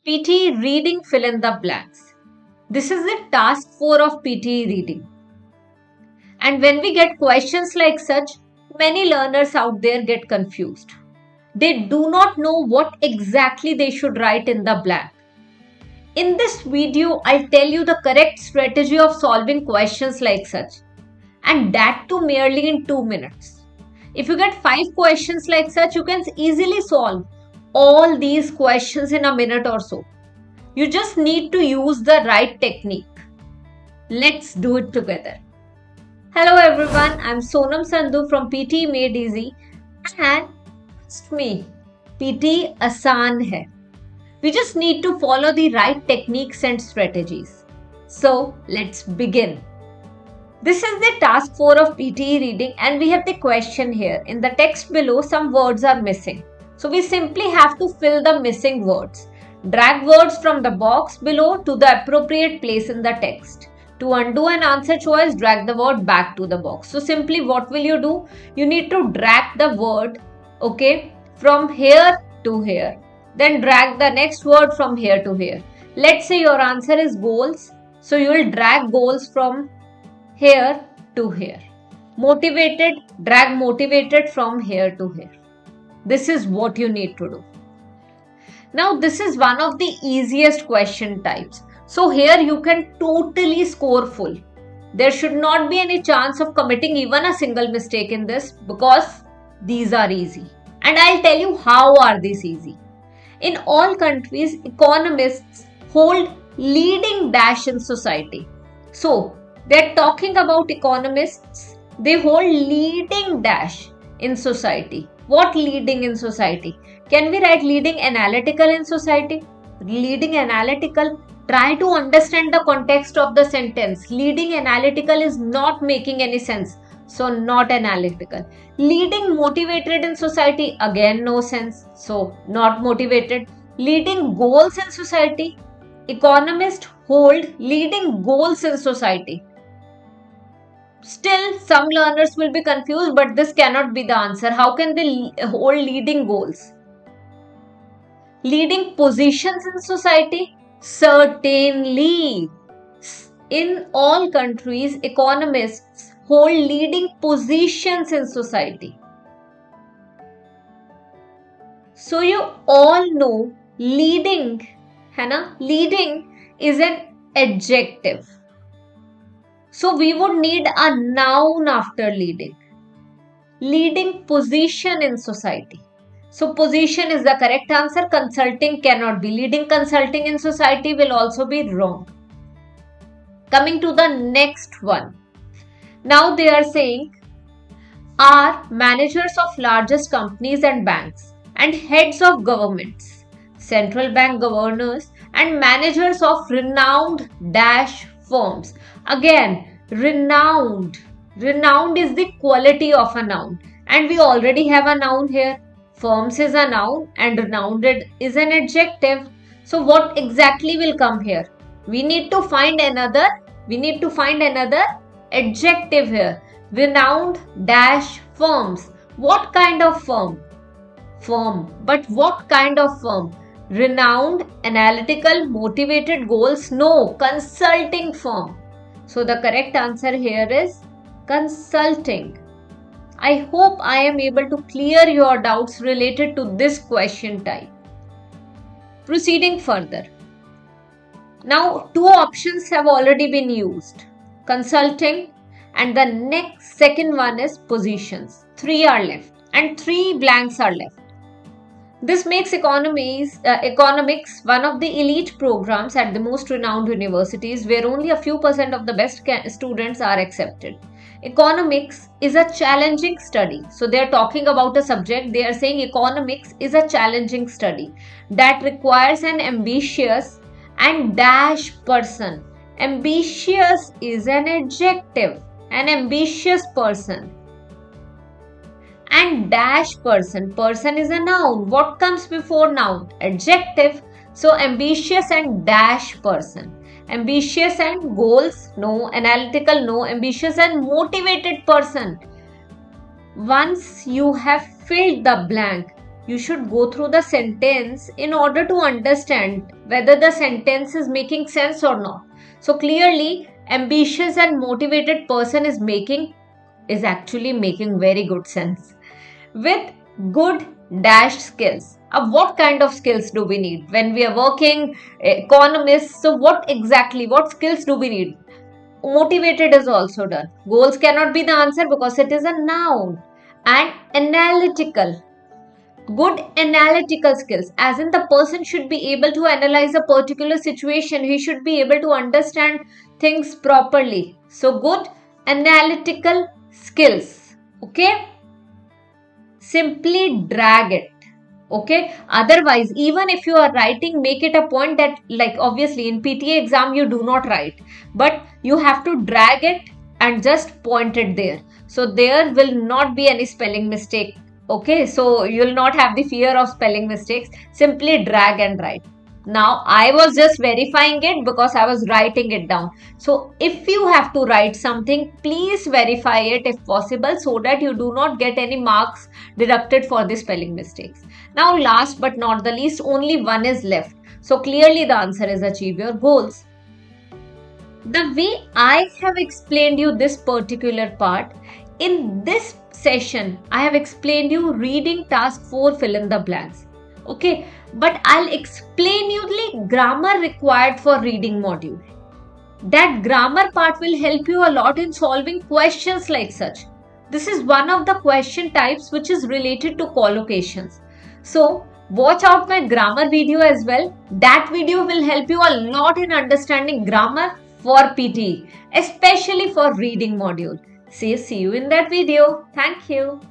PTE Reading Fill in the Blanks. This is the task 4 of PTE Reading. And when we get questions like such, many learners out there get confused. They do not know what exactly they should write in the blank. In this video, I'll tell you the correct strategy of solving questions like such, and that too merely in 2 minutes. If you get 5 questions like such, you can easily solve all these questions in a minute or so. You just need to use the right technique. Let's do it together. Hello everyone, I'm Sonam Sandhu from PTE Made Easy, and trust me, PTE AASAAN hai. We just need to follow the right techniques and strategies. So let's begin. This is the task 4 of PTE reading and we have the question here. In the text below, some words are missing. So we simply have to fill the missing words. Drag words from the box below to the appropriate place in the text. To undo an answer choice, drag the word back to the box. So simply what will you do? You need to drag the word, from here to here. Then drag the next word from here to here. Let's say your answer is goals. So you will drag goals from here to here. Motivated, drag motivated from here to here. This is what you need to do. Now this is one of the easiest question types. So here you can totally score full. There should not be any chance of committing even a single mistake in this because these are easy. And I'll tell you how are these easy. In all countries, economists hold leading dash in society. So, they're talking about economists. They hold leading dash in society. What leading in society? Can we write leading analytical in society? Leading analytical. Try to understand the context of the sentence. Leading analytical is not making any sense. So, not analytical. Leading motivated in society, again no sense. So, not motivated. Leading goals in society, economists hold leading goals in society. Still, some learners will be confused, but this cannot be the answer. How can they hold leading goals? Leading positions in society? Certainly. In all countries, economists hold leading positions in society. So you all know leading, leading is an adjective. So we would need a noun after leading. Leading position in society. So position is the correct answer. Consulting cannot be. Leading consulting in society will also be wrong. Coming to the next one. Now they are saying, are managers of largest companies and banks and heads of governments, central bank governors and managers of renowned dash firms. Again, renowned. Renowned is the quality of a noun. And we already have a noun here. Firms is a noun and renowned is an adjective. So what exactly will come here? We need to find another adjective here. Renowned dash firms. What kind of firm? Firm. But what kind of firm? Renowned, analytical, motivated goals? No. Consulting firm. So the correct answer here is consulting. I hope I am able to clear your doubts related to this question type. Proceeding further. Now 2 options have already been used. Consulting and the second one is positions. 3 are left and 3 blanks are left. This makes economics one of the elite programs at the most renowned universities where only a few % of the best students are accepted. Economics is a challenging study. So they are talking about a subject. They are saying economics is a challenging study that requires an ambitious and dash person. Ambitious is an adjective. An ambitious person. And dash person. Person is a noun. What comes before noun? Adjective. So ambitious and dash person. Ambitious and goals? No. Analytical? No. Ambitious and motivated person. Once you have filled the blank, you should go through the sentence in order to understand whether the sentence is making sense or not. So clearly, ambitious and motivated person is actually making very good sense. With good dash skills. What kind of skills do we need when we are working economists? So what skills do we need? Motivated is also done. Goals cannot be the answer because it is a noun. And analytical. Good analytical skills, as in the person should be able to analyze a particular situation. He should be able to understand things properly. So good analytical skills. Okay. Simply drag it. Okay, otherwise, even if you are writing, make it a point that, like, obviously in PTA exam you do not write, but you have to drag it and just point it there, so there will not be any spelling mistake. Okay, so you will not have the fear of spelling mistakes. Simply drag and write. Now I was just verifying it because I was writing it down. So if you have to write something, please verify it if possible, so that you do not get any marks deducted for the spelling mistakes. Now last but not the least, only one is left. So clearly the answer is achieve your goals. The way I have explained you this particular part, in this session I have explained you reading task 4 fill in the blanks. Okay, but I'll explain you the grammar required for reading module. That grammar part will help you a lot in solving questions like such. This is one of the question types which is related to collocations. So watch out my grammar video as well. That video will help you a lot in understanding grammar for PTE, especially for reading module. See you in that video. Thank you.